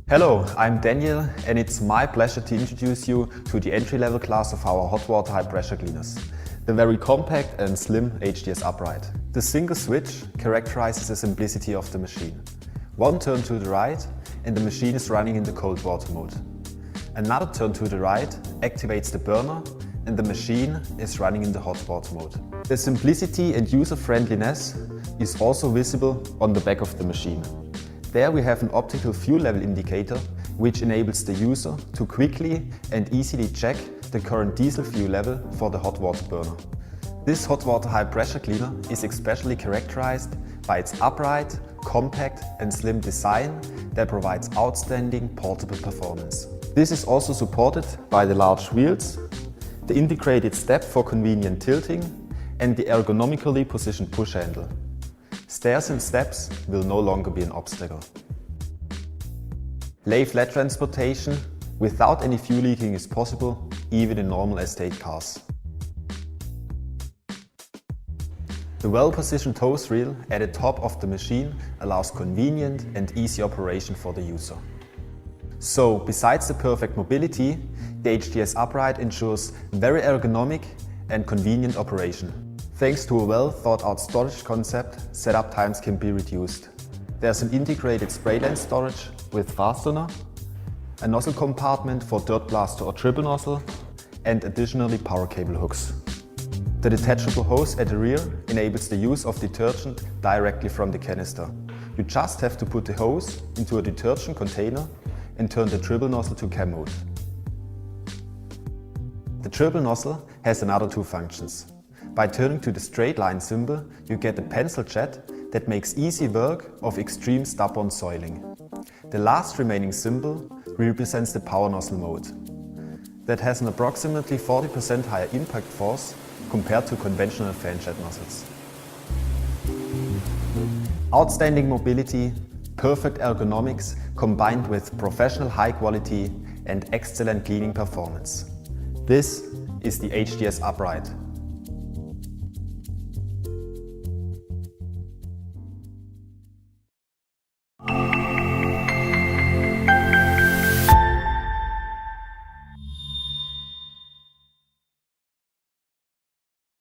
Hello, I'm Daniel and it's my pleasure to introduce you to the entry-level class of our hot water high pressure cleaners, the very compact and slim HDS Upright. The single switch characterizes the simplicity of the machine. One turn to the right and the machine is running in the cold water mode. Another turn to the right activates the burner and the machine is running in the hot water mode. The simplicity and user-friendliness is also visible on the back of the machine. There we have an optical fuel level indicator which enables the user to quickly and easily check the current diesel fuel level for the hot water burner. This hot water high pressure cleaner is especially characterized by its upright, compact and slim design that provides outstanding portable performance. This is also supported by the large wheels, the integrated step for convenient tilting and the ergonomically positioned push handle. Stairs and steps will no longer be an obstacle. Lay flat transportation without any fuel leaking is possible, even in normal estate cars. The well-positioned hose reel at the top of the machine allows convenient and easy operation for the user. So, besides the perfect mobility, the HDS Upright ensures very ergonomic and convenient operation. Thanks to a well-thought-out storage concept, setup times can be reduced. There's an integrated spray lane storage with fastener, a nozzle compartment for dirt blaster or triple nozzle, and additionally power cable hooks. The detachable hose at the rear enables the use of detergent directly from the canister. You just have to put the hose into a detergent container and turn the triple nozzle to cam mode. The triple nozzle has another two functions. By turning to the straight line symbol, you get a pencil jet that makes easy work of extreme stubborn soiling. The last remaining symbol represents the power nozzle mode. That has an approximately 40% higher impact force compared to conventional fan jet nozzles. Outstanding mobility, perfect ergonomics combined with professional high quality and excellent cleaning performance. This is the HDS Upright.